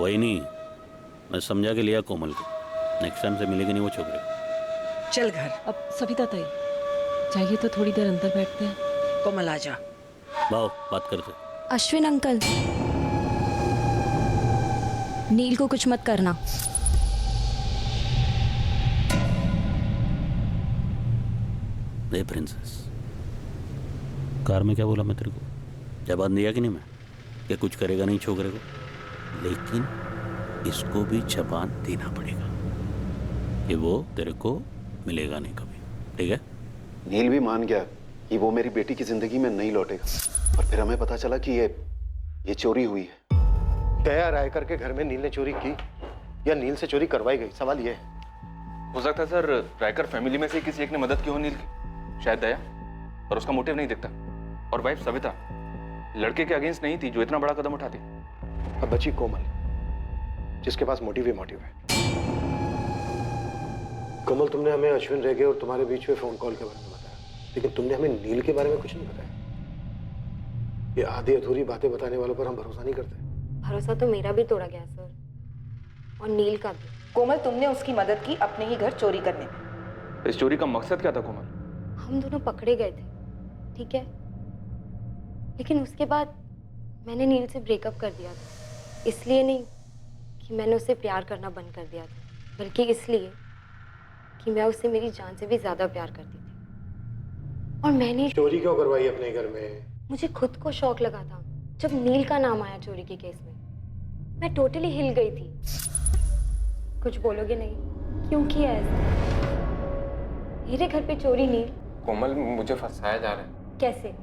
वही नहीं, मैं समझा के लिया कोमल को, नेक्स्ट टाइम से मिलेगी नहीं वो छोकरे। चल घर। अब सविता ताई चाहिए तो थोड़ी देर अंदर बैठते हैं। कोमल आ जा। बाओ बात करते। अश्विन अंकल, नील को कुछ मत करना। दे प्रिंसेस, कार में क्या बोला मैं तेरे को? जवाब दिया कि नहीं मैं कि कुछ करेगा नहीं छोकरे को, लेकिन इसको भी जबान देना पड़ेगा कि वो तेरे को मिलेगा नहीं कभी, ठीक है? नील भी मान गया कि वो मेरी बेटी की जिंदगी में नहीं लौटेगा, और फिर हमें पता चला कि ये चोरी हुई है। दया रायकर के घर में नील ने चोरी की या नील से चोरी करवाई गई, सवाल ये है। हो सकता है सर रायकर फैमिली में से किसी एक ने मदद की हो नील की, शायद दया, पर उसका मोटिव नहीं दिखता। और वाइफ सविता लड़के के अगेंस्ट नहीं थी जो इतना बड़ा कदम उठाती। अब बची कोमल, जिसके पास मोटिव ही मोटिव है। कोमल, तुमने हमें अश्विन रेगे और तुम्हारे बीच में फोन कॉल के बारे में बताया, लेकिन तुमने हमें नील के बारे में कुछ नहीं बताया। ये आधी अधूरी बातें बताने वालों पर हम भरोसा नहीं करते। भरोसा तो मेरा भी तोड़ा गया सर, और नील का भी। कोमल, तुमने उसकी मदद की अपने ही घर चोरी करने में। इस चोरी का मकसद क्या था कोमल? हम दोनों पकड़े गए थे, ठीक है, लेकिन उसके बाद मैंने नील से ब्रेकअप कर दिया था। इसलिए नहीं कि मैंने उससे प्यार करना बंद कर दिया था, बल्कि इसलिए कि मैं उससे मेरी जान से भी ज्यादा प्यार करती थी। और मैंने चोरी क्यों करवाई अपने घर में? मुझे खुद को शौक लगा था जब नील का नाम आया चोरी के केस में। मैं टोटली हिल गई थी। कुछ बोलोगे नहीं? क्यों किया ऐसा? मेरे घर पे चोरी नील? कोमल, मुझे फंसाया जा रहा है। कैसे?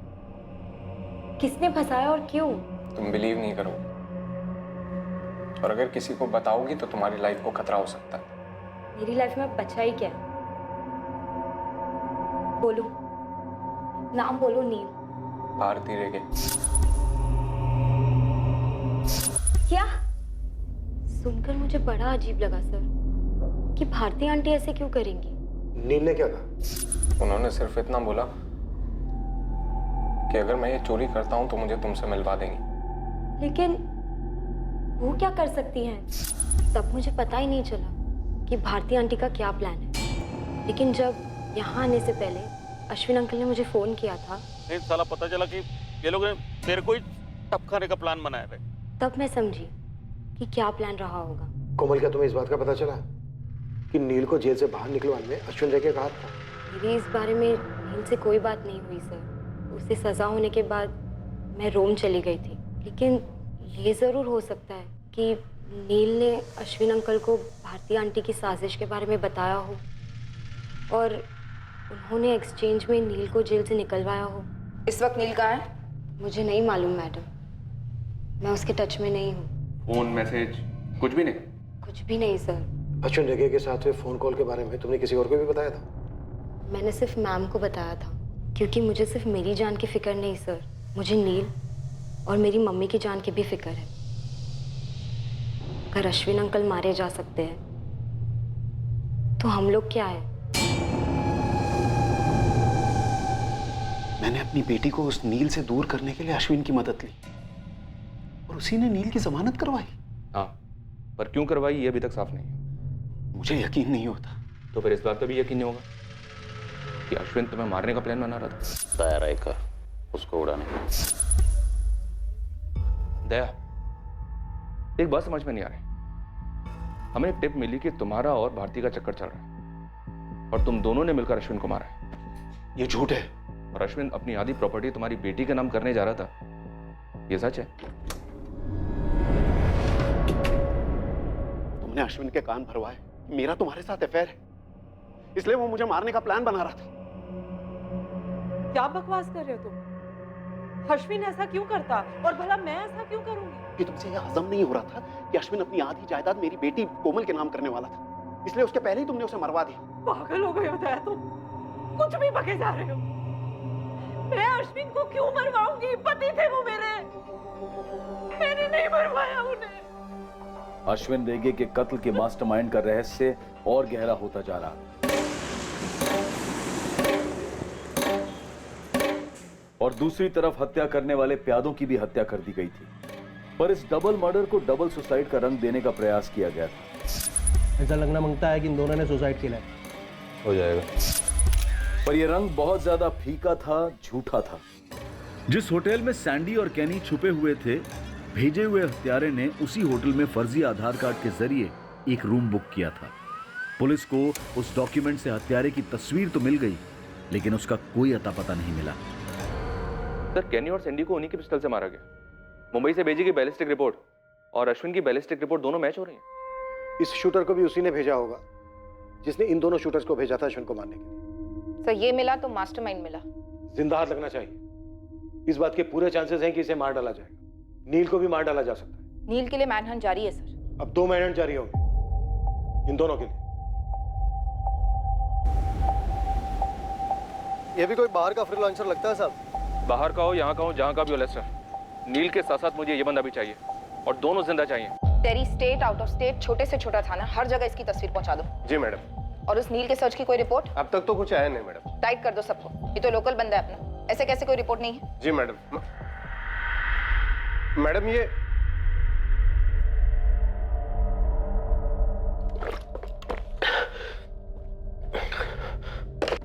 किसने फंसाया और क्यों? तुम बिलीव नहीं करोगे, और अगर किसी को बताओगी तो तुम्हारी लाइफ को खतरा हो सकता है। मेरी लाइफ में बचा ही क्या है? बोलो, नाम बोलो। नील। भारती रेगे। क्या? सुनकर मुझे बड़ा अजीब लगा सर, कि भारती आंटी ऐसे क्यों करेंगी? नील ने क्या कहा? उन्होंने सिर्फ इतना बोला कि अगर मैं ये चोरी करता हूं तो मुझे तुमसे मिलवा देंगी। लेकिन वो क्या कर सकती हैं? तब मुझे पता ही नहीं चला कि भारती आंटी का क्या प्लान है। लेकिन जब यहाँ आने से पहले अश्विन अंकल ने मुझे फोन किया था, नहीं साला पता चला कि ये लोग ने तेरे को ही टपकाने का प्लान बनाया है। तब मैं समझी कि क्या प्लान रहा होगा। कोमल, क्या तुम्हें इस बात का पता चला कि नील को जेल से बाहर निकलवाने में अश्विन रेगे का हाथ था? मेरी इस बारे में नील से कोई बात नहीं हुई सर। उसे सजा होने के बाद मैं रोम चली गई थी। लेकिन ये ज़रूर हो सकता है कि नील ने अश्विन अंकल को भारती आंटी की साजिश के बारे में बताया हो, और उन्होंने एक्सचेंज में नील को जेल से निकलवाया हो। इस वक्त नील कहाँ है? मुझे नहीं मालूम मैडम, मैं उसके टच में नहीं हूँ। फोन मैसेज कुछ भी नहीं? कुछ भी नहीं सर। अश्विन रेगे के साथ हुए फोन कॉल के बारे में तुमने किसी और को भी बताया था? मैंने सिर्फ मैम को बताया था, क्योंकि मुझे सिर्फ मेरी जान की फिक्र नहीं सर, मुझे नील और मेरी मम्मी की जान की भी फिक्र है। अगर अश्विन अंकल मारे जा सकते हैं तो हम लोग क्या है? मैंने अपनी बेटी को उस नील से दूर करने के लिए अश्विन की मदद ली, और उसी ने नील की जमानत करवाई। हाँ, पर क्यों करवाई ये अभी तक साफ नहीं है। मुझे यकीन नहीं होता। तो फिर इस बात पर भी यकीन नहीं होगा कि अश्विन तुम्हें मारने का प्लान बना रहा था? दया रायकर उसको उड़ाने का। दया, एक बात समझ में नहीं आ रही। हमें एक टिप मिली कि तुम्हारा और भारती का चक्कर चल रहा है, और तुम दोनों ने मिलकर अश्विन को मारा है। ये झूठ है। और अश्विन अपनी आधी प्रॉपर्टी तुम्हारी बेटी के नाम करने जा रहा था, ये सच है? तुमने अश्विन के कान भरवाए मेरा तुम्हारे साथ अफेयर है, इसलिए वो मुझे मारने का प्लान बना रहा था। क्या बकवास कर रहे हो तुम? अश्विन ऐसा क्यों करता, और भला मैं ऐसा क्यों करूंगी? कि तुमसे यह हजम नहीं हो रहा था कि अश्विन अपनी आधी जायदाद मेरी बेटी कोमल के नाम करने वाला था, इसलिए उसके पहले ही तुमने उसे मरवा दिया। पागल हो गए हो दया तुम, कुछ भी बके जा रहे हो। मैं अश्विन को क्यों मरवाऊंगी? पति थे वो मेरे, मैंने नहीं मरवाया उन्हें। अश्विन रेगे के कत्ल के मास्टरमाइंड का रहस्य और गहरा होता जा रहा है, और दूसरी तरफ हत्या करने वाले प्यादों की भी हत्या कर दी गई थी। पर इस डबल मर्डर को डबल सुसाइड का रंग देने का प्रयास किया गया था। ऐसा लगना मांगता है कि इन दोनों ने सुसाइड किया है। हो जाएगा। पर यह रंग बहुत ज्यादा फीका था, झूठा था। जिस होटल में सैंडी और कैनी छुपे हुए थे, भेजे हुए हत्यारे ने उसी होटल में फर्जी आधार कार्ड के जरिए एक रूम बुक किया था। पुलिस को उस डॉक्यूमेंट से हत्यारे की तस्वीर तो मिल गई, लेकिन उसका कोई अता पता नहीं मिला। सर, कैनी और सैंडी को उन्हीं के पिस्टल से मारा गया। मुंबई से भेजी गई बैलिस्टिक रिपोर्ट और अश्विन की बैलिस्टिक रिपोर्ट दोनों मैच हो रही हैं। इस शूटर को भी उसी ने भेजा होगा जिसने इन दोनों शूटर्स को भेजा था अश्विन को मारने के लिए। सर ये मिला तो मास्टरमाइंड मिला। जिंदा हाथ लगना चाहिए। इस बात के पूरे चांसेस हैं कि इसे मार डाला जाएगा। नील को भी मार डाला जा सकता है। नील के लिए मैनहंट जारी है सर। अब 2 मैनहंट जारी होंगे इन दोनों के लिए। ये भी कोई बाहर का फ्रीलांसर लगता है साहब। बाहर का हो, यहाँ का हो, जहाँ का भी हो लेस्टर, नील के साथ साथ मुझे ये बंदा भी चाहिए और दोनों जिंदा चाहिए। तेरी स्टेट, आउट ऑफ स्टेट, छोटे से छोटा थाना, हर जगह इसकी तस्वीर पहुंचा दो। जी मैडम। और उस नील के सर्च की कोई रिपोर्ट? अब तक तो कुछ आया नहीं मैडम। टाइट कर दो सबको, ये तो लोकल बंदा है अपना, ऐसे कैसे कोई रिपोर्ट नहीं है? जी मैडम। मैडम ये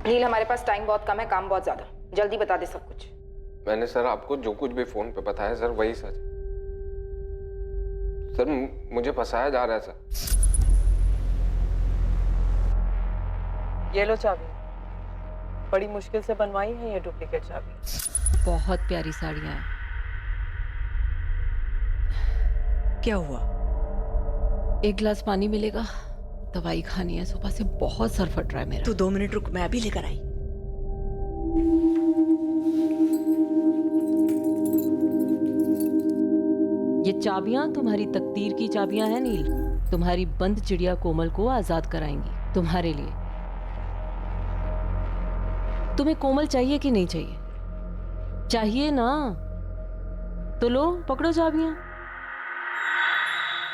नील, हमारे पास टाइम बहुत कम है, काम बहुत ज्यादा, जल्दी बता दे सब कुछ। मैंने सर आपको जो कुछ भी फोन पे बताया सर वही सच। सर मुझे फंसाया जा रहा है सर। ये लो चाबी, बड़ी मुश्किल से बनवाई है ये डुप्लीकेट चाबी। बहुत प्यारी साड़ियां हैं। क्या हुआ? एक गिलास पानी मिलेगा? दवाई खानी है, सुबह से बहुत सर फट रहा है मेरा। तू 2 मिनट रुक, मैं अभी लेकर आई। ये चाबियां तुम्हारी तकदीर की चाबियां हैं नील। तुम्हारी बंद चिड़िया कोमल को आजाद कराएंगी तुम्हारे लिए। तुम्हें कोमल चाहिए कि नहीं चाहिए? चाहिए ना, तो लो पकड़ो चाबियां।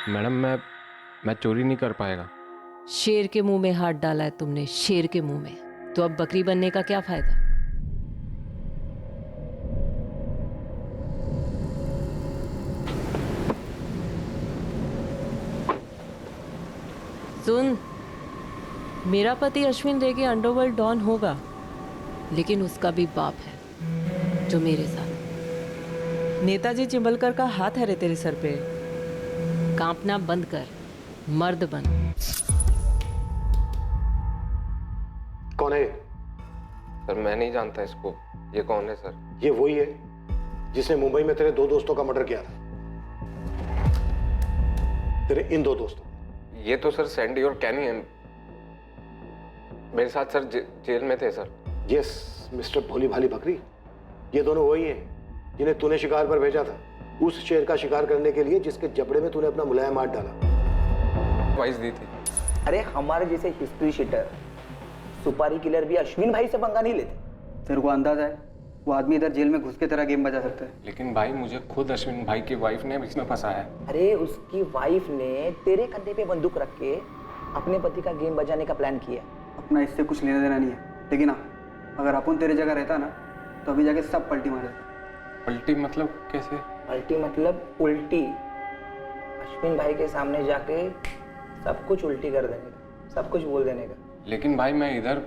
मैडम मैं चोरी नहीं कर पाएगा। शेर के मुंह में हाथ डाला है तुमने, शेर के मुंह में, तो अब बकरी बनने का क्या फायदा? सुन, मेरा पति अश्विन रेगे अंडरवर्ल्ड डॉन होगा, लेकिन उसका भी बाप है जो मेरे साथ। नेताजी चिंबलकर का हाथ है रे तेरे सर पे। कांपना बंद कर, मर्द बन। कौन है? सर मैं नहीं जानता इसको। ये कौन है सर? ये वही है जिसने मुंबई में तेरे 2 दोस्तों का मर्डर किया था। तेरे इन 2 दोस्तों। ये तो सर सैंडी और कैनी हैं। मेरे साथ सर जेल में थे सर। यस मिस्टर भोली भाली बकरी, ये दोनों वही हैं जिन्हें तूने शिकार पर भेजा था, उस शेर का शिकार करने के लिए जिसके जबड़े में तूने अपना मुलायम हाथ डाला। वाइस दी थी। अरे हमारे जैसे हिस्ट्री शीटर, सुपारी किलर भी अश्विन भाई से पंगा नहीं लेते। तेरे को अंदाजा है वो आदमी इधर जेल में घुस के तेरा गेम बजा सकता है? लेकिन भाई मुझे खुद अश्विन भाई की वाइफ ने इसमें फंसाया है। अरे उसकी वाइफ ने तेरे कंधे पे बंदूक रख के अपने पति का गेम बजाने का प्लान किया। अपना इससे कुछ लेना देना नहीं है, लेकिन हाँ अगर अपन तेरे जगह रहता ना तो अभी जाके सब पलटी मारे। पलटी मतलब कैसे? पलटी मतलब उल्टी। अश्विन भाई के सामने जाके सब कुछ उल्टी कर देने का, सब कुछ बोल देने का। लेकिन भाई मैं इधर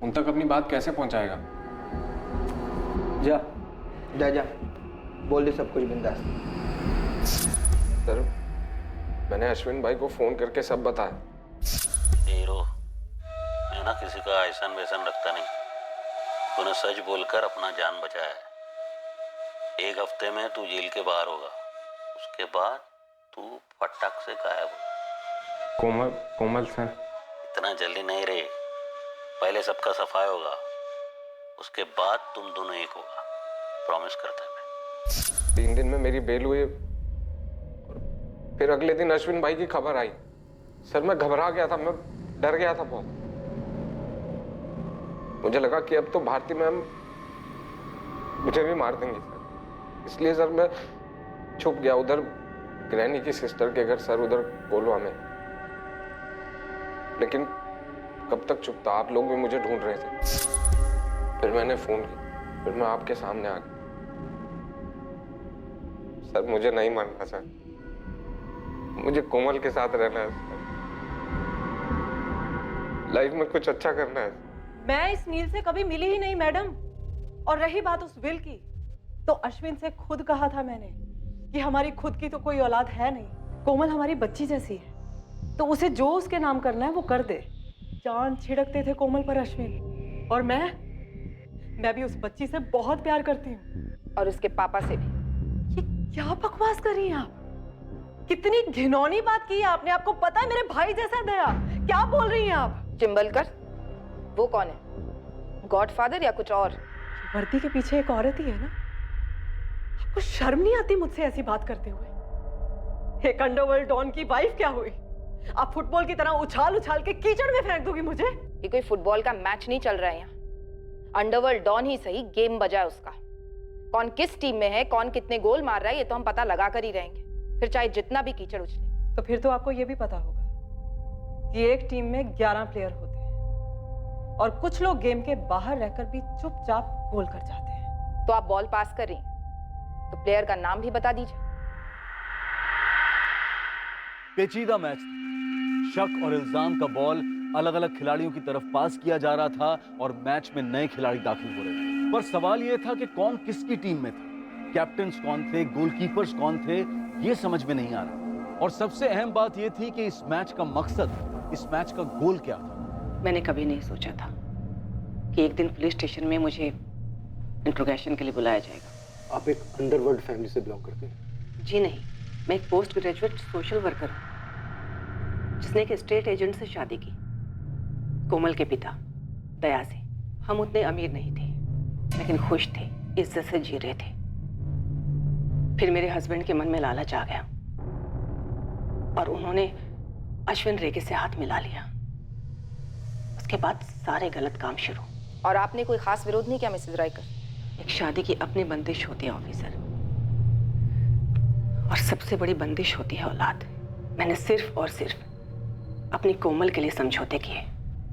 उन तक अपनी बात कैसे पहुंचाएगा? जा जा जा, बोल दे सब कुछ बिंदास। सर मैंने अश्विन भाई को फोन करके सब बताया। हीरो, मैं ना किसी का ऐसन वैसन रखता नहीं। तूने सच बोलकर अपना जान बचाया है। 1 हफ्ते में तू जेल के बाहर होगा, उसके बाद तू फटाक से गायब हो। कोमल सर? इतना जल्दी नहीं रे, पहले सबका सफाई होगा, उसके बाद तुम दोनों एक होगा, प्रॉमिस करता मैं। 3 दिन में मेरी बेल हुई, फिर अगले दिन अश्विन भाई की खबर आई। सर मैं घबरा गया था, मैं डर गया था बहुत। मुझे लगा कि अब तो भारती मैम मुझे भी मार देंगी सर, इसलिए सर मैं छुप गया उधर ग्रैनी की सिस्टर के घर सर, उधर कोलवा में। लेकिन कब तक छुपता, आप लोग भी मुझे ढूंढ रहे थे। फिर मैंने फोन किया, फिर मैं आपके सामने आ गया। सर मुझे नहीं मानना सर। मुझे कोमल के साथ रहना है सर। लाइफ में कुछ अच्छा करना है। मैं इस नील से कभी मिली ही नहीं मैडम। और रही बात उस विल की, तो अश्विन से खुद कहा था मैंने कि हमारी खुद की तो कोई औलाद है नहीं, कोमल हमारी बच्ची जैसी है, तो उसे जो उसके नाम करना है वो कर दे। जान छिड़कते थे कोमल पर अश्विन, और मैं भी उस बच्ची से बहुत प्यार करती हूँ, और उसके पापा से भी। ये क्या बकवास कर रही हैं आप? कितनी घिनौनी बात की है आपने। आपको पता है मेरे भाई जैसा दया। क्या बोल रही हैं आप? चिंबलकर वो कौन है? गॉडफादर या कुछ और? वर्दी के पीछे एक औरत ही है ना। आपको शर्म नहीं आती मुझसे ऐसी बात करते हुए? एक अंडरवर्ल्ड डॉन की वाइफ क्या हुई? आप फुटबॉल की तरह उछाल उछाल के कीचड़ में फेंक दोगी मुझे? ये कोई फुटबॉल का मैच नहीं चल रहा है यहाँ। अंडरवर्ल्ड डॉन ही सही, गेम बजा है उसका। कौन किस टीम में है, कौन कितने गोल मार रहा है, ये तो हम पता लगा कर ही रहेंगे, फिर चाहे जितना भी कीचड़ उछले। तो फिर तो आपको ये भी पता होगा कि एक टीम में 11 प्लेयर होते हैं, और कुछ लोग गेम के बाहर रहकर भी चुपचाप गोल कर जाते हैं। तो आप बॉल पास कर रही हैं, तो प्लेयर का नाम भी बता दीजिए। पेचीदा मैच था। शक और इल्जाम का बॉल अलग अलग खिलाड़ियों की तरफ पास किया जा रहा था और मैच में नए खिलाड़ी दाखिल हो रहे थे। पर सवाल यह था कि कौन किसकी टीम में था, कैप्टन्स कौन थे, गोलकीपर्स कौन थे, यह समझ में नहीं आ रहा। और सबसे अहम बात यह थी कि इस मैच का मकसद, इस मैच का गोल क्या था। मैंने कभी नहीं सोचा था कि एक दिन पुलिस स्टेशन में मुझे इंट्रोगेशन के लिए बुलाया जाएगा। आप एक अंडरवर्ल्ड फैमिली से बिलोंग करते हैं? जी नहीं, मैं एक पोस्ट ग्रेजुएट सोशल वर्कर हूँ जिसने एक स्टेट एजेंट से शादी की, कोमल के पिता दया से। हम उतने अमीर नहीं थे, लेकिन खुश थे, इज्जत से जी रहे थे। फिर मेरे हस्बैंड के मन में लालच आ गया और उन्होंने अश्विन रेगे से हाथ मिला लिया। उसके बाद सारे गलत काम शुरू। और आपने कोई खास विरोध नहीं किया मिसेस रायकर? एक शादी की अपनी बंदिश होती है ऑफिसर, और सबसे बड़ी बंदिश होती है औलाद। मैंने सिर्फ और सिर्फ अपनी कोमल के लिए समझौते किए।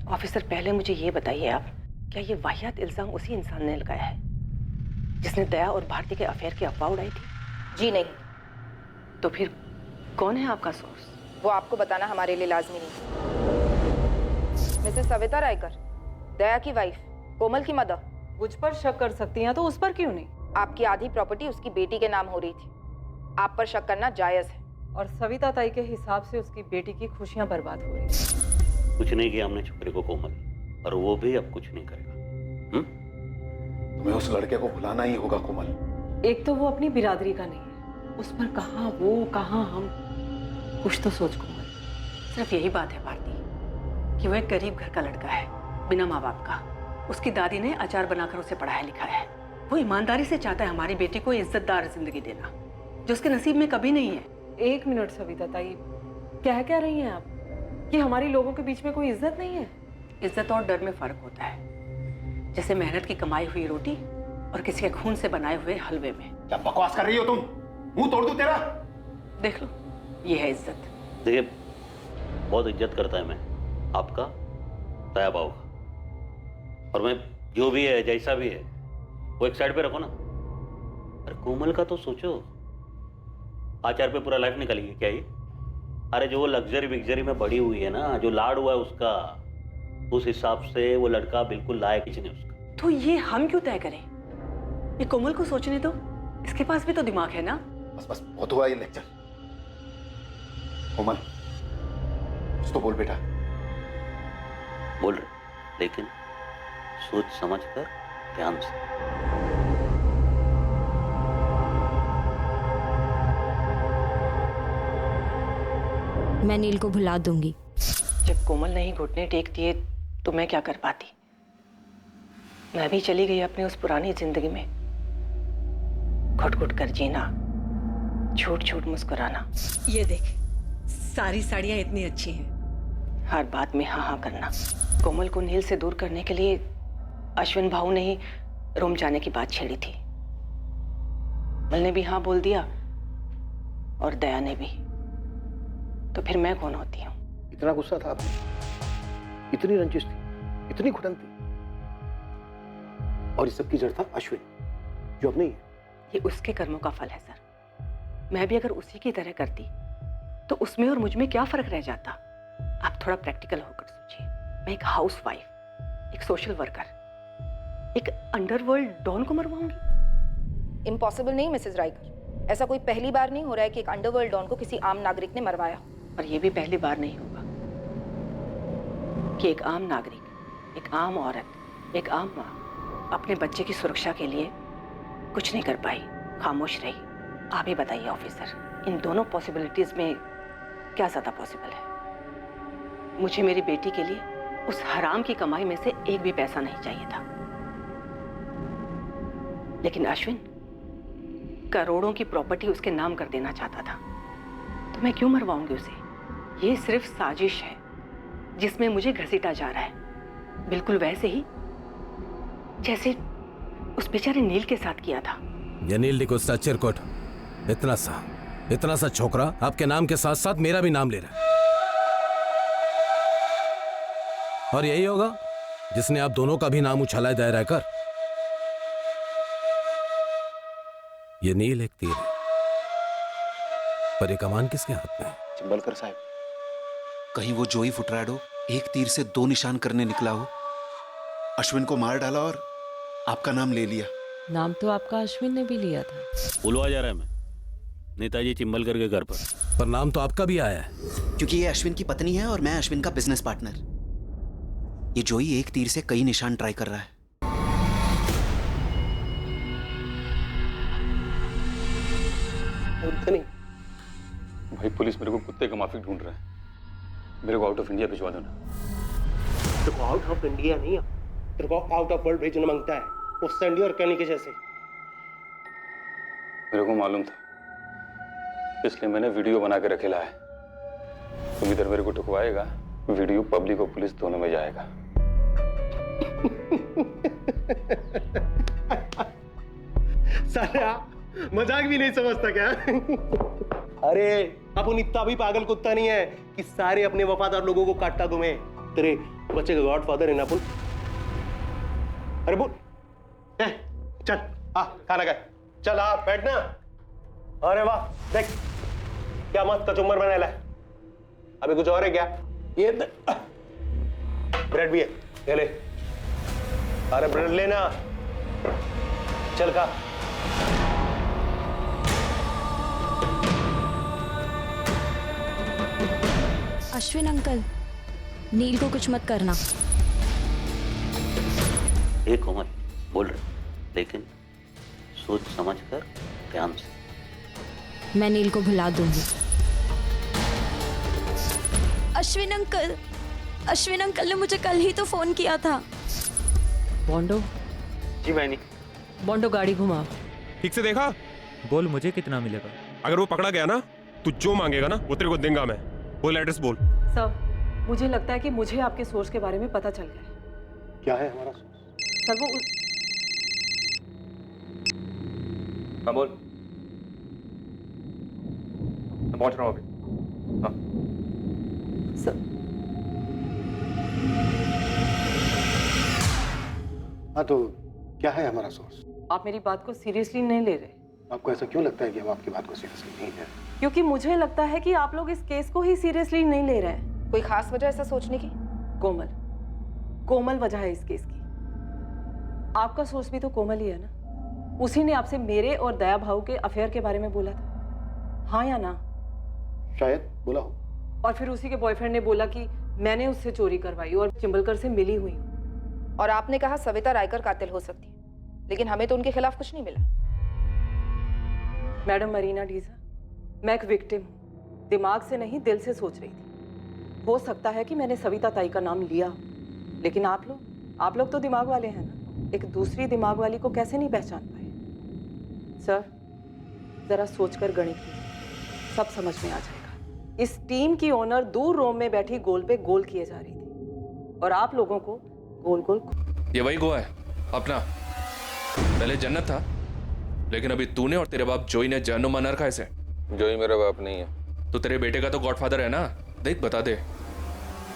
ऑफिसर, पहले मुझे ये बताइए आप, क्या ये वाहियात इल्जाम उसी इंसान ने लगाया है जिसने दया और भारती के अफेयर की अफवाह उड़ाई थी? जी नहीं। तो फिर कौन है आपका सोर्स? वो आपको बताना हमारे लिए लाजमी नहीं। मिसेस सविता रायकर, दया की वाइफ, कोमल की मदर। मुझ पर शक कर सकती हैं तो उस पर क्यों नहीं? आपकी आधी प्रॉपर्टी उसकी बेटी के नाम हो रही थी, आप पर शक करना जायज है। और सविता ताई के हिसाब से उसकी बेटी की खुशियां बर्बाद हो रही। कुछ नहीं किया हमने छोकरे को कोमल, और वो भी अब कुछ नहीं करेगा। तुम्हें उस लड़के को भुलाना ही होगा कोमल। एक तो वो अपनी बिरादरी का नहीं है, उस पर कहाँ वो कहाँ हम। कुछ तो सोच कोमल। सिर्फ यही बात है भारती कि वो एक गरीब घर का लड़का है, बिना माँ बाप का। उसकी दादी ने अचार बनाकर उसे पढ़ाया लिखाया है। वो ईमानदारी से चाहता है हमारी बेटी को इज्जतदार जिंदगी देना, जो उसके नसीब में कभी नहीं है। एक मिनट सविता ताई, क्या रही हैं आप कि हमारी लोगों के बीच में कोई इज्जत नहीं है? इज्जत और डर में फर्क होता है, जैसे मेहनत की कमाई हुई रोटी और किसी के खून से बनाए हुए हलवे में। क्या बकवास कर रही हो तुम? मुंह तोड़ दूं तेरा? देख लो, ये है इज्जत। देखिए, बहुत इज्जत करता है मैं आपका, दया बाबू का, और मैं जो भी है जैसा भी है वो एक साइड पे रखो ना। अरे कोमल का तो सोचो, आचार पे पूरा लाइफ निकालेगी क्या ये? अरे जो लग्जरी विग्जरी में बड़ी हुई है ना, जो लाड हुआ है उसका, उस हिसाब से वो लड़का बिल्कुल लायक ही नहीं उसका। तो ये हम क्यों तय करें? ये कोमल को सोचने दो, इसके पास भी तो दिमाग है ना। बस बहुत हुआ ये लेक्चर। कोमल, कुछ तो बोल बेटा। बोल रहे, लेकिन सोच समझ कर, ध्यान से। मैं नील को भुला दूंगी। जब कोमल ने ही घुटने टेक दिए तो मैं क्या कर पाती? मैं भी चली गई अपनी उस पुरानी जिंदगी में, घुट घुट कर जीना, झूठ झूठ मुस्कुराना। ये देख, सारी साड़ियां इतनी अच्छी हैं। हर बात में हाँ हाँ करना। कोमल को नील से दूर करने के लिए अश्विन भाऊ ने ही रोम जाने की बात छेड़ी थी। कोमल ने भी हाँ बोल दिया और दया ने भी। तो फिर मैं कौन होती हूँ? इतना गुस्सा था आपने, इतनी रंजिश थी, इतनी घुटन थी, और इस सब की जड़ था अश्विन, जो अब नहीं है। ये उसके कर्मों का फल है सर। मैं भी अगर उसी की तरह करती तो उसमें और मुझ में क्या फर्क रह जाता? आप थोड़ा प्रैक्टिकल होकर सोचिए। मैं एक हाउसवाइफ, एक सोशल वर्कर, एक अंडरवर्ल्ड डॉन को मरवाऊंगी? इम्पॉसिबल नहीं मिसेस राइकर, ऐसा कोई पहली बार नहीं हो रहा है कि एक अंडरवर्ल्ड डॉन को किसी आम नागरिक ने मरवाया। और ये भी पहली बार नहीं होगा कि एक आम नागरिक, एक आम औरत, एक आम माँ अपने बच्चे की सुरक्षा के लिए कुछ नहीं कर पाई, खामोश रही। आप ही बताइए ऑफिसर, इन दोनों पॉसिबिलिटीज में क्या ज्यादा पॉसिबल है? मुझे मेरी बेटी के लिए उस हराम की कमाई में से एक भी पैसा नहीं चाहिए था, लेकिन अश्विन करोड़ों की प्रॉपर्टी उसके नाम कर देना चाहता था, तो मैं क्यों मरवाऊंगी उसे? ये सिर्फ साजिश है जिसमें मुझे घसीटा जा रहा है, बिल्कुल वैसे ही जैसे उस बेचारे नील के साथ किया था। ये नील निकोस्टा चिरकुट इतना सा छोकरा आपके नाम के साथ साथ मेरा भी नाम ले रहा है, और यही होगा जिसने आप दोनों का भी नाम उछाला है दायरा कर। ये नील एक तीर है, पर ये कमान किसके हाथ में है? चिंबलकर साहब, कहीं वो जोई फुटराडो एक तीर से 2 निशान करने निकला हो, अश्विन को मार डाला और आपका नाम ले लिया। नाम तो आपका अश्विन ने भी लिया था। बुलवा जा रहा है मैं नेताजी चिंबलकर के घर पर नाम तो आपका भी आया है, क्योंकि ये अश्विन की पत्नी है और मैं अश्विन का बिजनेस पार्टनर। ये जोई एक तीर से कई निशान ट्राई कर रहा है। नहीं भाई पुलिस मेरे को कुत्ते का माफिक ढूंढ रहा है, मेरे को आउट ऑफ इंडिया भिजवा दो ना। तेरे को आउट ऑफ इंडिया नहीं, तेरे को आउट ऑफ वर्ल्ड भेजना मांगता है वो सैंडी और कैनी के जैसे। मेरे को मालूम था, इसलिए मैंने वीडियो बना के रखेला है। तुम इधर मेरे को टुकवाएगा, वीडियो पब्लिक और पुलिस दोनों में जाएगा। साला मजाक भी नहीं समझता क्या? अरे अपन इतना भी पागल कुत्ता नहीं है कि सारे अपने वफादार लोगों को काटता घूमे। तेरे बच्चे का गॉडफादर है ना अपन। अरे बोल, चल आ खाना खाए, चल आ बैठना। अरे वाह देख क्या मस्त कचुम्बर बनाया है। अभी कुछ और है क्या? ये ब्रेड भी है, ये ले। अरे ब्रेड लेना, चल खा। अश्विन अंकल, नील को कुछ मत करना। एक कोमल बोल रहे, लेकिन सोच समझ कर ध्यान से। मैं नील को भुला दूंगी। अश्विन अंकल ने मुझे कल ही तो फोन किया था। बॉन्डो। जी मैंने। बॉन्डो गाड़ी घुमा। ठीक से देखा? बोल मुझे कितना मिलेगा? अगर वो पकड़ा गया ना, तू जो मांगेगा ना वो तेरे को देंगे मैं। बोल एड्रेस बोल। सर, मुझे लगता है कि मुझे आपके सोर्स के बारे में पता चल गया है। क्या है हमारा सोर्स? सर वो हाँ बोल। मैं पहुंच रहा हूँ अभी। हाँ। सर हाँ तो क्या है हमारा सोर्स? आप मेरी बात को सीरियसली नहीं ले रहे। आपको ऐसा क्यों लगता है कि हम आपकी बात को सीरियसली नहीं ले रहे? क्योंकि मुझे लगता है कि आप लोग इस केस को ही सीरियसली नहीं ले रहे हैं। कोई खास वजह ऐसा सोचने की? कोमल वजह है इस केस की। आपका सोर्स भी तो कोमल ही है ना। उसी ने आपसे मेरे और दया भाऊ के अफेयर के बारे में बोला था, हाँ या ना? शायद बोला हो। और फिर उसी के बॉयफ्रेंड ने बोला कि मैंने उससे चोरी करवाई और चिंबलकर से मिली हुई हूँ। और आपने कहा सविता रायकर कातिल हो सकती है, लेकिन हमें तो उनके खिलाफ कुछ नहीं मिला। मैडम मरीना डीजा, मैं एक विक्टिम हूँ, दिमाग से नहीं दिल से सोच रही थी। हो सकता है कि मैंने सविता ताई का नाम लिया, लेकिन आप लोग तो दिमाग वाले हैं ना, एक दूसरी दिमाग वाली को कैसे नहीं पहचान पाए? सर जरा सोचकर गणित कीजिए, सब समझ में आ जाएगा। इस टीम की ओनर दूर रोम में बैठी गोल पे गोल किए जा रही थी और आप लोगों को गोल गोल। ये वही गोवा है अपना, पहले जन्नत था, लेकिन अभी तूने और तेरे बाप जोई ने जहन्नुम बना रखा है इसे। जोई मेरा बाप नहीं है। तो तेरे बेटे का तो गॉडफादर है ना, देख बता दे,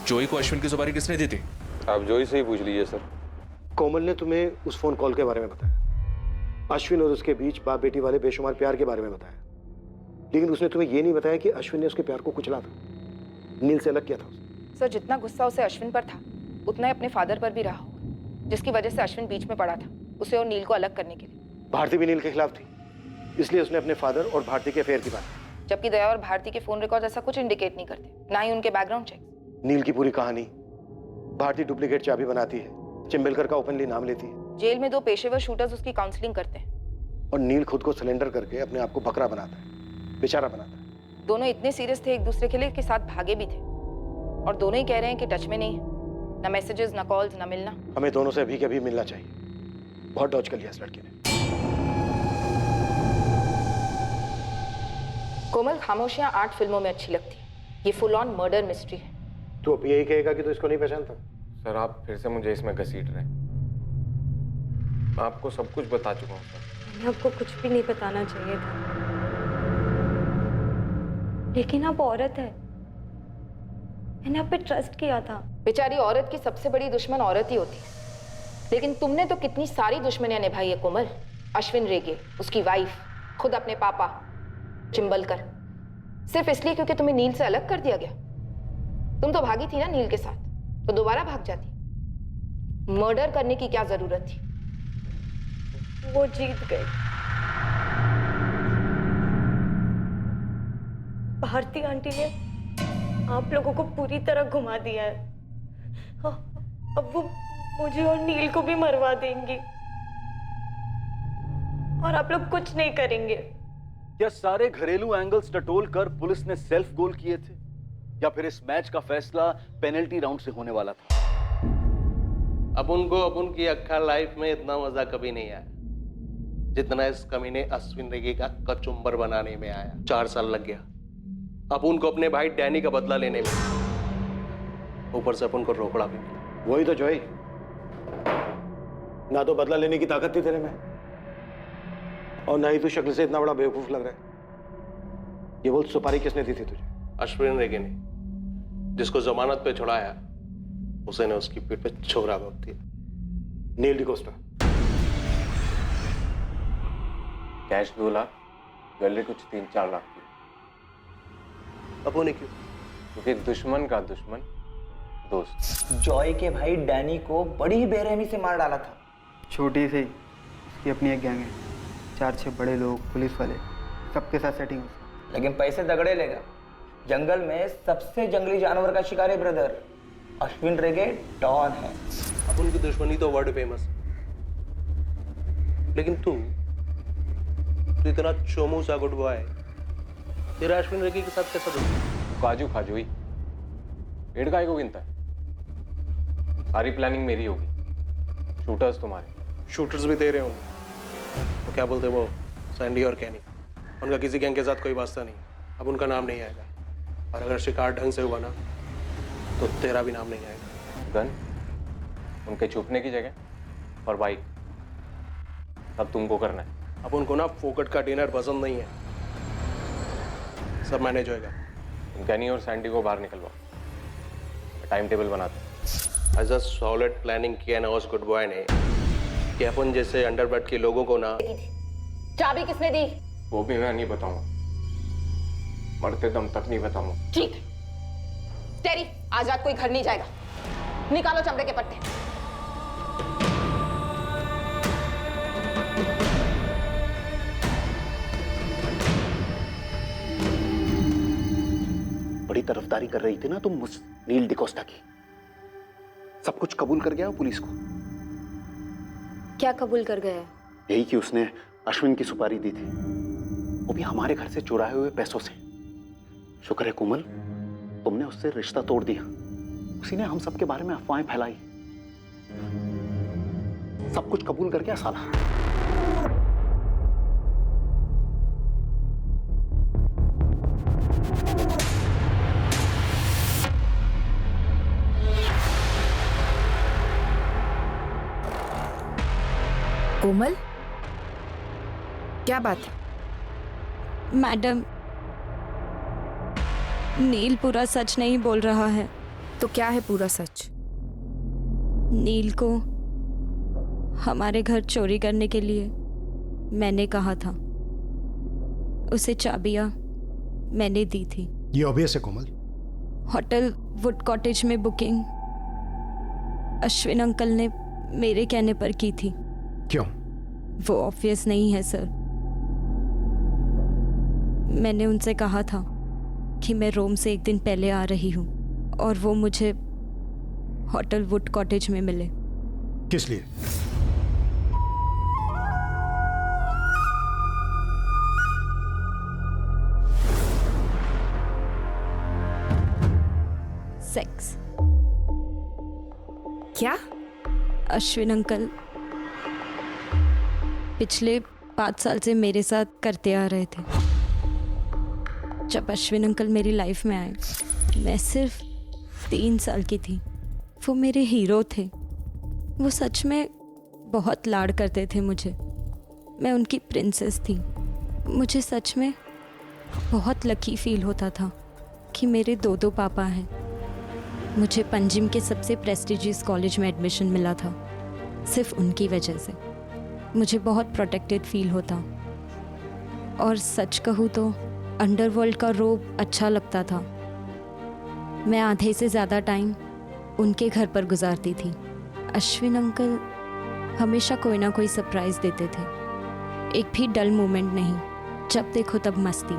जोई को अश्विन की सुपारी किसने दी थी? आप जोई से ही पूछ लीजिए सर। कोमल ने तुम्हें उस फोन कॉल के बारे में बताया, अश्विन और उसके बीच बाप बेटी वाले बेशुमार प्यार के बारे में बताया। लेकिन उसने तुम्हें ये नहीं बताया कि अश्विन ने उसके प्यार को कुचला था, नील से अलग किया था उसने। सर जितना गुस्सा उसे अश्विन पर था उतना ही अपने फादर पर भी रहा होगा, जिसकी वजह से अश्विन बीच में पड़ा था उसे और नील को अलग करने के लिए। भारती भी नील के खिलाफ थी, इसलिए उसने अपने फादर और भारती के अफेयर की बात की। जबकि दया और भारती के फोन रिकॉर्ड ऐसा कुछ इंडिकेट नहीं करते, ना ही उनके बैकग्राउंड चेक। नील की पूरी कहानी, भारती डुप्लीकेट चाबी बनाती है, चिंबलकर का ओपनली नाम लेती है। जेल में 2 पेशेवर शूटर्स उसकी काउंसलिंग करते हैं और नील खुद को सिलेंडर करके अपने आप को बकरा बनाता है, बेचारा बनाता है। दोनों इतने सीरियस थे एक दूसरे के लिए कि साथ भागे भी थे, और दोनों ही कह रहे हैं कि टच में नहीं है, ना मैसेजेस, ना कॉल्स, ना मिलना। हमें दोनों से अभी के अभी मिलना चाहिए। बहुत डॉज कर लिया इस लड़के ने। कोमल, खामोशियां 8 फिल्मों में अच्छी लगती, ये फुल ऑन मर्डर मिस्ट्री है। तू अब यही कहेगा कि तू इसको नहीं पहचानता? सर आप फिर से मुझे इसमें घसीट रहे हैं। मैं आपको सब कुछ बता चुका हूँ सर। मैंने आपको कुछ भी नहीं बताना चाहिए था, लेकिन आप औरत है, मैंने आप पे ट्रस्ट किया था। बेचारी औरत की सबसे बड़ी दुश्मन औरत ही होती है, लेकिन तुमने तो कितनी सारी दुश्मनियां निभाई है कोमल। अश्विन रेगे, उसकी वाइफ, खुद अपने पापा चिंबलकर, सिर्फ इसलिए क्योंकि तुम्हें नील से अलग कर दिया गया। तुम तो भागी थी ना नील के साथ, तो दोबारा भाग जाती। मर्डर करने की क्या जरूरत थी? वो जीत गई। भारती आंटी ने आप लोगों को पूरी तरह घुमा दिया है। अब वो मुझे और नील को भी मरवा देंगी और आप लोग कुछ नहीं करेंगे। क्या सारे घरेलू एंगल्स टटोल कर पुलिस ने सेल्फ गोल किए थे, या फिर इस मैच का फैसला पेनल्टी राउंड से होने वाला था? अपन को अपन की अक्खा लाइफ में इतना मजा कभी नहीं आया जितना इस कमीने अश्विन रेगे का कचुम्बर बनाने में आया। 4 साल लग गया अपन को अपने भाई डैनी का बदला लेने में, ऊपर से अपन को रोकड़ा भी मिला। वही तो जॉय, ना तो बदला लेने की ताकत थी तेरे में, और ना ही तू शक्ल से इतना बड़ा बेवकूफ लग रहा है। ये बोल, सुपारी किसने दी थी तुझे? अश्विन रेगे ने, जिसको जमानत पे छुड़ाया उसे ने उसकी पीठ पे छोरा घोंप दिया। नील डिकोस्टा। कैश 2 लाख, ज्वेलरी कुछ 3-4 लाख की। अपो ने क्यों? क्योंकि दुश्मन का दुश्मन दोस्त। जॉय के भाई डैनी को बड़ी बेरहमी से मार डाला था। छोटी सी उसकी अपनी एक गैंग है, 4-6 बड़े लोग, पुलिस वाले, सबके साथ सेटिंग। लेकिन पैसे तगड़े लेगा। जंगल में सबसे जंगली जानवर का शिकार है ब्रदर। अश्विन रेगे डॉन है। अपन की दुश्मनी तो वर्ल्ड फेमस, लेकिन तू इतना चोमू सा गुड बॉय, तेरा अश्विन रेगे के साथ कैसा दोस्त? काजू खाजू ही पेड़ काय को गिनता है। सारी प्लानिंग मेरी होगी, शूटर्स तुम्हारे। शूटर्स भी तेरे होंगे तो क्या बोलते वो सैंडी और कैनी, उनका किसी गैंग के साथ कोई वास्ता नहीं। अब उनका नाम नहीं आएगा, और अगर शिकार ढंग से हुआ ना तो तेरा भी नाम नहीं आएगा। गन, उनके छुपने की जगह और बाइक, सब तुमको करना है। अब उनको ना फोकट का डिनर पसंद नहीं है, सब मैनेज होएगा। तुम कैनी और सैंडी को बाहर निकलवाओ, टाइम टेबल बनाते हैं। ऐसा सॉलिड प्लानिंग किया ना उस गुड बॉय ने कि अपन जैसे अंडरवर्ल्ड के लोगों को ना। चाबी किसने दी? वो भी मैं नहीं बताऊंगा, मरते दम तक नहीं बताऊंगा। ठीक है टेरी, आज रात कोई घर नहीं जाएगा। निकालो चमड़े के पट्टे। बड़ी तरफदारी कर रही थी ना तुम उस नील डिकोस्टा की, सब कुछ कबूल कर गया वो पुलिस को। क्या कबूल कर गया? यही कि उसने अश्विन की सुपारी दी थी, वो भी हमारे घर से चुराए हुए पैसों से। शुक्र है कोमल, तुमने उससे रिश्ता तोड़ दिया। उसी ने हम सबके बारे में अफवाहें फैलाई। सब कुछ कबूल कर गया साला। कोमल, क्या बात है? मैडम, नील पूरा सच नहीं बोल रहा है। तो क्या है पूरा सच? नील को हमारे घर चोरी करने के लिए मैंने कहा था। उसे चाबियां मैंने दी थी। ये ऑब्वियस है कोमल। होटल वुड कॉटेज में बुकिंग अश्विन अंकल ने मेरे कहने पर की थी। क्यों? वो ऑब्वियस नहीं है सर। मैंने उनसे कहा था कि मैं रोम से एक दिन पहले आ रही हूँ और वो मुझे होटल वुड कॉटेज में मिले। किस लिए? सेक्स। क्या? अश्विन अंकल पिछले 5 साल से मेरे साथ करते आ रहे थे। जब अश्विन अंकल मेरी लाइफ में आए, मैं सिर्फ 3 साल की थी। वो मेरे हीरो थे। वो सच में बहुत लाड करते थे मुझे। मैं उनकी प्रिंसेस थी। मुझे सच में बहुत लकी फील होता था कि मेरे 2 पापा हैं। मुझे पंजिम के सबसे प्रेस्टिजियस कॉलेज में एडमिशन मिला था सिर्फ उनकी वजह से। मुझे बहुत प्रोटेक्टेड फील होता। और सच कहूँ तो अंडरवर्ल्ड का रोब अच्छा लगता था। मैं आधे से ज़्यादा टाइम उनके घर पर गुजारती थी। अश्विन अंकल हमेशा कोई ना कोई सरप्राइज़ देते थे। एक भी डल मोमेंट नहीं। जब देखो तब मस्ती।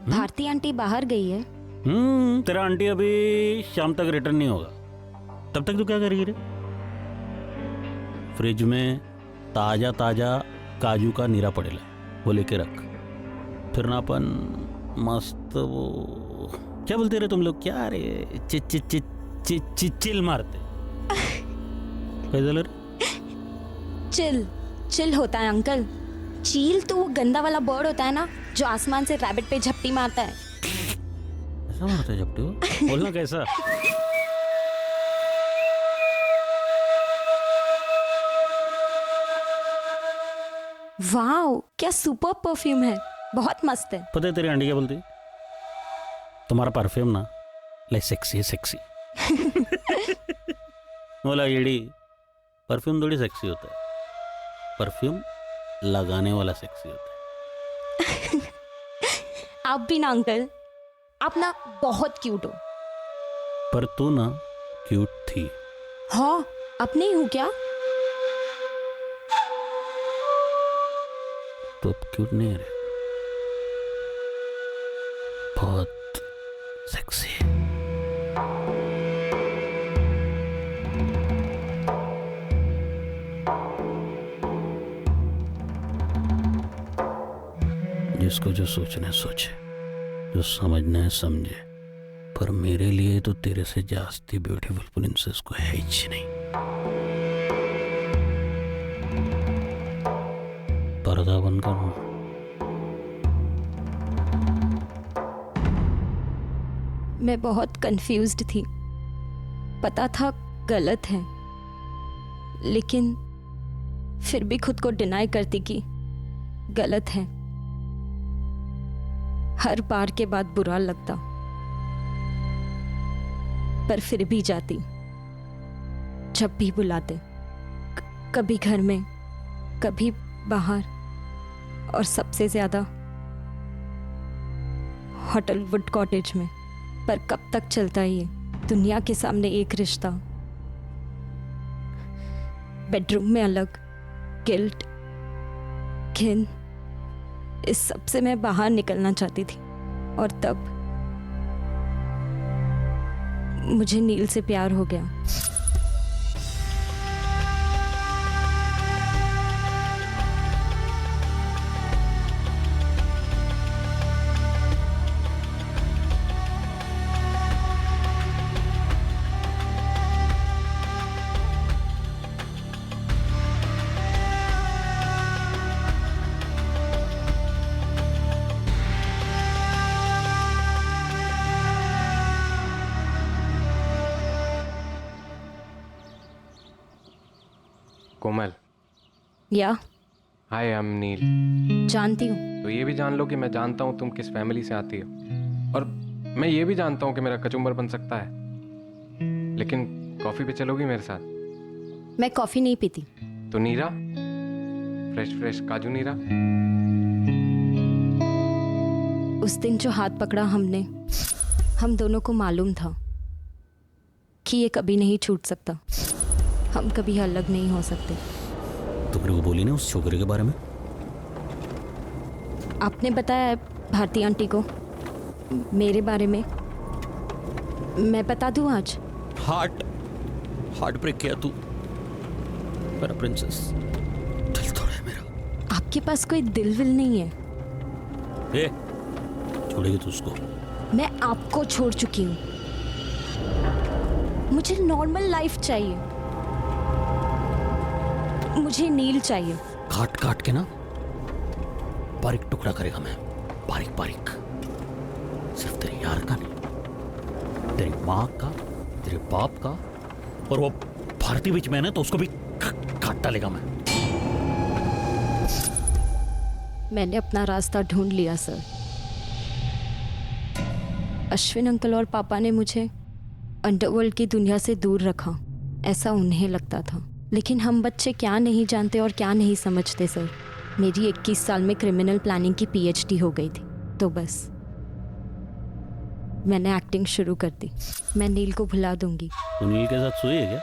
भारती आंटी बाहर गई है। तेरा आंटी अभी शाम तक रिटर्न नहीं होगा। तब तक तू क्या करेगी रे? फ्रिज में ताजा ताजा काजू का नीरा पड़ेला, वो लेके रख। फिर ना अपन मस्त वो क्या बोलते रे तुम लोग, क्या रे, चिल मारते। कैसे रे? चिल चिल होता है अंकल। चील तो वो गंदा वाला बर्ड होता है ना, जो आसमान से रैबिट पे झपटी मारता है। ऐसा मारता है झपटी वो? बोलना कैसा? वाओ, क्या सुपर परफ्यूम है। बहुत मस्त है। पता है तेरी आंटी क्या बोलती? तुम्हारा परफ्यूम ना लाइक सेक्सी है, सेक्सी। बोला येड़ी, परफ्यूम थोड़ी सेक्सी होता है। परफ्यूम लगाने वाला सेक्सी होता है। आप भी ना अंकल, आप ना बहुत क्यूट हो। पर तू ना क्यूट थी। हाँ, अब नहीं हूँ क्या? तो अब क्यूट नहीं है रे, बहुत सेक्सी है। जिसको जो सोचना है सोचे, जो समझना है समझे। पर मेरे लिए तो तेरे से जास्ती ब्यूटीफुल प्रिंसेस को है ही नहीं। पर्दा बंद करो। मैं बहुत कंफ्यूज्ड थी। पता था गलत है, लेकिन फिर भी खुद को डिनाई करती कि गलत है। हर बार के बाद बुरा लगता, पर फिर भी जाती जब भी बुलाते। कभी घर में, कभी बाहर, और सबसे ज्यादा होटल वुड कॉटेज में। पर कब तक चलता ये दुनिया के सामने एक रिश्ता? बेडरूम में अलग, गिल्ट, घिन, इस सब से मैं बाहर निकलना चाहती थी। और तब मुझे नील से प्यार हो गया। कोमल। या हाय, आई एम नील। जानती हूँ। तो ये भी जान लो कि मैं जानता हूँ तुम किस फैमिली से आती हो, और मैं ये भी जानता हूँ कि मेरा कचुम्बर बन सकता है। लेकिन कॉफी पे चलोगी मेरे साथ? मैं कॉफी नहीं पीती। तो नीरा, फ्रेश फ्रेश काजू नीरा। उस दिन जो हाथ पकड़ा हमने, हम दोनों को मालूम था कि ये कभी नहीं छूट सकता। हम कभी अलग नहीं हो सकते। तो मेरे को बोली ना उस छोकरे के बारे में। आपने बताया है भारती आंटी को मेरे बारे में। मैं बता दूं आज? हार्ट ब्रेक किया तू मेरा प्रिंसेस। दिल तोड़ा है मेरा। आपके पास कोई दिल विल नहीं है। ए, छोड़ेगी तू उसको? मैं आपको छोड़ चुकी हूँ। मुझे नॉर्मल लाइफ चाहिए। मुझे नील चाहिए। काट काट के ना बारीक टुकड़ा करेगा मैं, बारीक बारीक। सिर्फ तेरे यार का नहीं, तेरी माँ का, तेरे बाप का, और वो भारती बीच में है ना तो उसको भी काट डालेगा मैं। मैंने अपना रास्ता ढूंढ लिया सर। अश्विन अंकल और पापा ने मुझे अंडरवर्ल्ड की दुनिया से दूर रखा, ऐसा उन्हें लगता था। लेकिन हम बच्चे क्या नहीं जानते और क्या नहीं समझते सर। मेरी 21 साल में क्रिमिनल प्लानिंग की PhD हो गई थी, तो बस मैंने एक्टिंग शुरू कर दी। मैं नील को भुला दूंगी। तो नील के साथ सोई है क्या?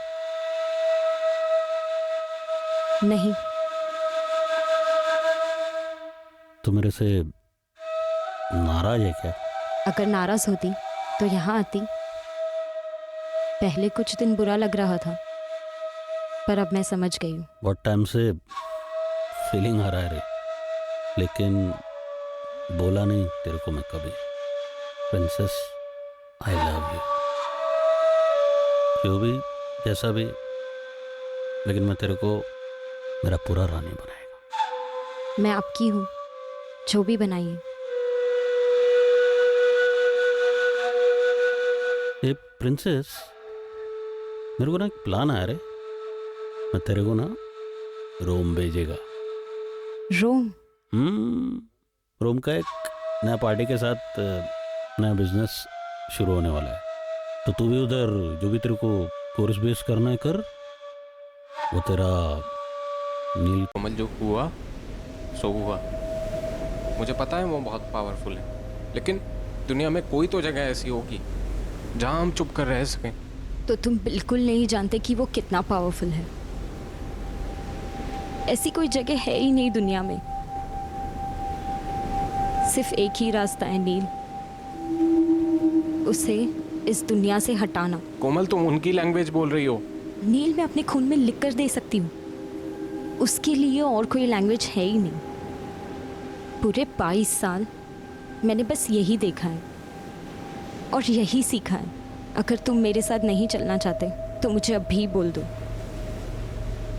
नहीं। तो मेरे से नाराज है क्या? अगर नाराज होती तो यहाँ आती। पहले कुछ दिन बुरा लग रहा था, पर अब मैं समझ गई हूँ। बहुत टाइम से फीलिंग आ रहा है रे, लेकिन बोला नहीं तेरे को मैं कभी। Princess, I love you. जो भी जैसा भी, लेकिन मैं तेरे को मेरा पूरा रानी बनाएगा। मैं आपकी हूँ, जो भी बनाइए। ए प्रिंसेस, मेरे को ना एक प्लान आया रे। मैं तेरे को ना रोम भेजेगा। रोम? रोम का एक नया पार्टी के साथ नया बिजनेस शुरू होने वाला है। तो तू भी उधर जो भी तेरे को कोर्स बेस करना है कर। वो तेरा नील कोमल जो हुआ सो हुआ। मुझे पता है वो बहुत पावरफुल है, लेकिन दुनिया में कोई तो जगह ऐसी होगी जहां हम चुप कर रह सकें। तो तुम बिल्कुल नहीं जानते कि वो कितना पावरफुल है। ऐसी कोई जगह है ही नहीं दुनिया में। सिर्फ एक ही रास्ता है नील, उसे इस दुनिया से हटाना। कोमल तुम उनकी लैंग्वेज बोल रही हो। नील मैं अपने खून में लिख कर दे सकती हूँ। उसके लिए और कोई लैंग्वेज है ही नहीं। पूरे 22 साल मैंने बस यही देखा है और यही सीखा है। अगर तुम मेरे साथ नहीं चलना चाहते तो मुझे अभी बोल दो।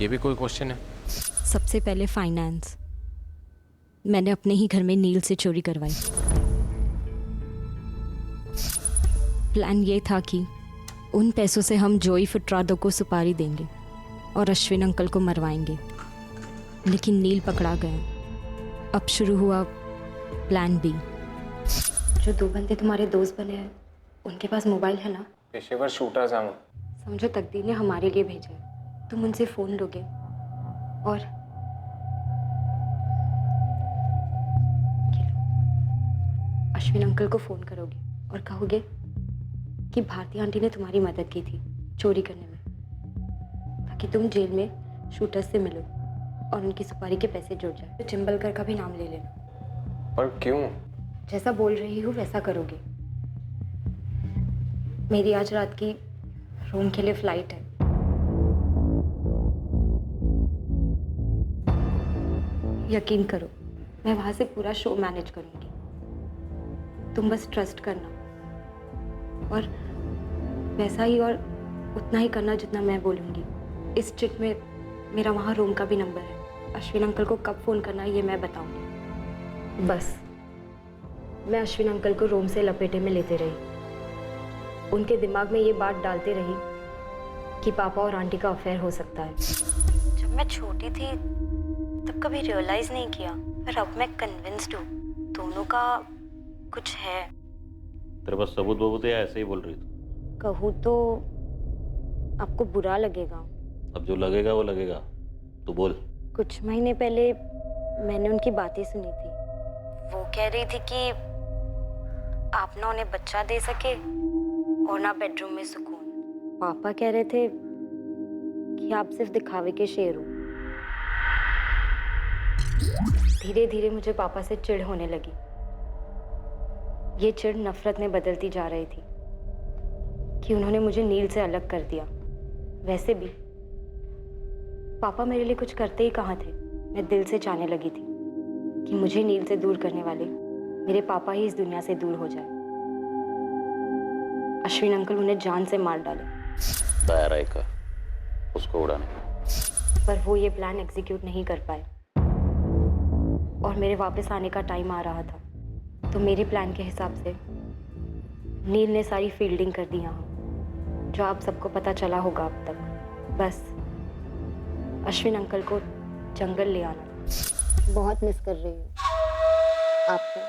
ये भी कोई क्वेश्चन है? सबसे पहले फाइनेंस। मैंने अपने ही घर में नील से चोरी करवाई। प्लान ये था कि उन पैसों से हम जोई फुटरादो को सुपारी देंगे और अश्विन अंकल को मरवाएंगे। लेकिन नील पकड़ा गया। अब शुरू हुआ प्लान बी। जो 2 बंदे तुम्हारे दोस्त बने हैं, उनके पास मोबाइल है ना? पेशेवर शूटर्स हैं वो। समझो तकदीर ने हमारे लिए भेजा है। तुम उनसे फ़ोन लोगे और अश्विन अंकल को फ़ोन करोगे और कहोगे कि भारती आंटी ने तुम्हारी मदद की थी चोरी करने में, ताकि तुम जेल में शूटर्स से मिलो और उनकी सुपारी के पैसे जुड़ जाए। तो चिंबलकर का भी नाम ले लेना। पर क्यों? जैसा बोल रही हूँ वैसा करोगे। मेरी आज रात की रोम के लिए फ्लाइट है। यकीन करो, मैं वहां से पूरा शो मैनेज करूंगी। तुम बस ट्रस्ट करना और वैसा ही और उतना ही करना जितना मैं बोलूंगी। इस चिट में मेरा वहाँ रोम का भी नंबर है। अश्विन अंकल को कब फ़ोन करना है ये मैं बताऊंगी। बस मैं अश्विन अंकल को रोम से लपेटे में लेते रही, उनके दिमाग में ये बात डालते रही कि पापा और आंटी का अफेयर हो सकता है। जब मैं छोटी थी तब कभी रियलाइज नहीं किया, पर अब मैं कन्विंस्ड हूँ दोनों का कुछ है। तेरे पास सबूत है, ऐसे ही बोल रही थी? कहूँ तो आपको बुरा लगेगा, अब जो लगेगा वो लगेगा, तू बोल। कुछ महीने पहले मैंने उनकी बातें सुनी थी। वो कह रही थी कि आप ना उन्हें बच्चा दे सके और ना बेडरूम में सुकून। पापा कह रहे थे कि आप सिर्फ दिखावे के शेर हो। धीरे धीरे मुझे पापा से चिढ़ होने लगी। ये चिढ़ नफरत में बदलती जा रही थी कि उन्होंने मुझे नील से अलग कर दिया। वैसे भी पापा मेरे लिए कुछ करते ही कहाँ थे। मैं दिल से चाहने लगी थी कि मुझे नील से दूर करने वाले मेरे पापा ही इस दुनिया से दूर हो जाए। अश्विन अंकल उन्हें जान से मार डाले। दया रायकर, उसको उड़ाने। पर वो ये प्लान एग्जीक्यूट नहीं कर पाए और मेरे वापस आने का टाइम आ रहा था। तो मेरे प्लान के हिसाब से नील ने सारी फील्डिंग कर दी यहाँ, जो आप सबको पता चला होगा अब तक। बस अश्विन अंकल को जंगल ले आना। बहुत मिस कर रही हूँ आपको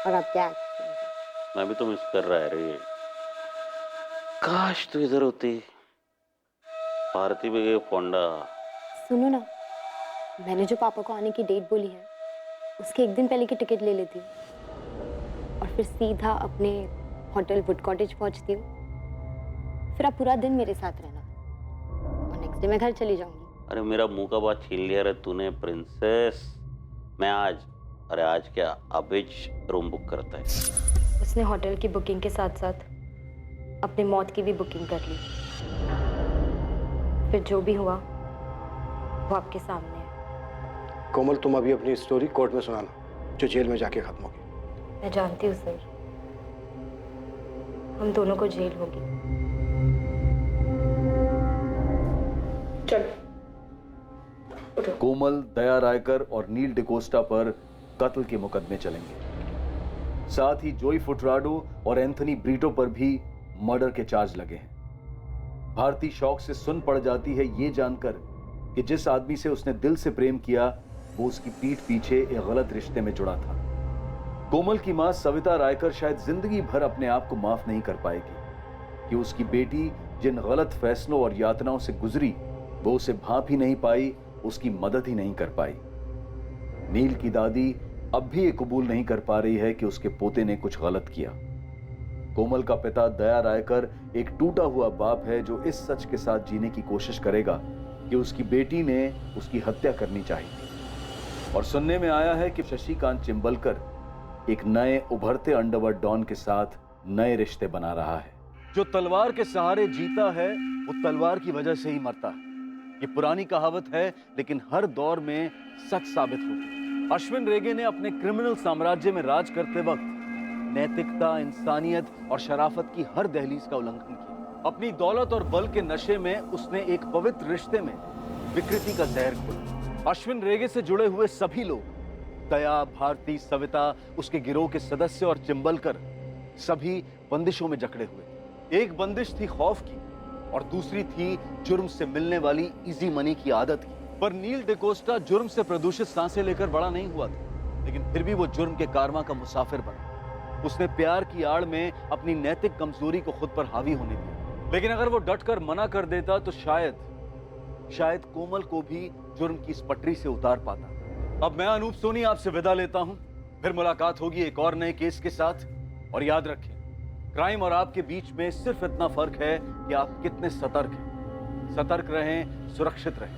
और आपके एक्टिंग। मैं भी तो मिस कर रहा है रे। काश तू इधर होती। भारती भी गई फोंडा। सुनो ना, मैंने जो पापा को आने की डेट बोली है उसके एक दिन पहले की टिकट ले लेती हूँ और फिर सीधा अपने होटल वुड कॉटेज पहुँचती हूँ। फिर आप पूरा दिन मेरे साथ रहना और नेक्स्ट डे मैं घर चली जाऊँगी। अरे मेरा मुंह का बात छीन लिया रे तूने प्रिंसेस। मैं आज क्या अभी रूम बुक करता है। उसने होटल की बुकिंग के साथ साथ अपनी मौत की भी बुकिंग कर ली। फिर जो भी हुआ वो आपके सामने है। कोमल, तुम अभी अपनी स्टोरी कोर्ट में सुनाना, जो जेल में जाके खत्म होगी। मैं जानती हूँ सर, हम दोनों को जेल होगी। चलो। कोमल, दया रायकर और नील डिकोस्टा पर कत्ल के मुकदमे चलेंगे। साथ ही जोई फुटराडो और एंथनी ब्रीटो पर भी मर्डर के चार्ज लगे हैं। भारती शौक से सुन पड़ जाती है ये जानकर कि जिस आदमी से उसने दिल से प्रेम किया वो उसकी पीठ पीछे एक गलत रिश्ते में जुड़ा था। कोमल की मां सविता रायकर शायद जिंदगी भर अपने आप को माफ नहीं कर पाएगी कि उसकी बेटी जिन गलत फैसलों और यातनाओं से गुजरी वो उसे भांप ही नहीं पाई, उसकी मदद ही नहीं कर पाई। नील की दादी अब भी ये कबूल नहीं कर पा रही है कि उसके पोते ने कुछ गलत किया। कोमल का पिता दया रायकर एक टूटा हुआ बाप है जो इस सच के साथ जीने की कोशिश करेगा कि उसकी बेटी ने उसकी हत्या करनी चाहिए। और सुनने में आया है कि शशिकांत चिंबलकर एक नए उभरते अंडरवर्ल्ड डॉन के साथ नए रिश्ते बना रहा है। जो तलवार के सहारे जीता है वो तलवार की वजह से ही मरता है। ये पुरानी कहावत है लेकिन हर दौर में सच साबित होती। अश्विन रेगे ने अपने क्रिमिनल साम्राज्य में राज करते वक्त नैतिकता, इंसानियत और शराफत की हर दहलीज का उल्लंघन किया। अपनी दौलत और बल के नशे में उसने एक पवित्र रिश्ते में विकृति का जहर घोला। अश्विन रेगे से जुड़े हुए सभी लोग, दया, भारती, सविता, उसके गिरोह के सदस्य और चिंबलकर, सभी बंदिशों में जकड़े हुए। एक बंदिश थी खौफ की और दूसरी थी जुर्म से मिलने वाली इजी मनी की आदत की। पर नील डिकोस्टा जुर्म से प्रदूषित सांसें लेकर बड़ा नहीं हुआ था, लेकिन फिर भी वो जुर्म के कारवां का मुसाफिर बना। उसने प्यार की आड़ में अपनी नैतिक कमजोरी को खुद पर हावी होने दिया। लेकिन अगर वो डटकर मना कर देता तो शायद कोमल को भी जुर्म की इस पटरी से उतार पाता। अब मैं अनूप सोनी आपसे विदा लेता हूं। फिर मुलाकात होगी एक और नए केस के साथ। और याद रखें, क्राइम और आपके बीच में सिर्फ इतना फर्क है कि आप कितने सतर्क हैं। सतर्क रहें, सुरक्षित रहें।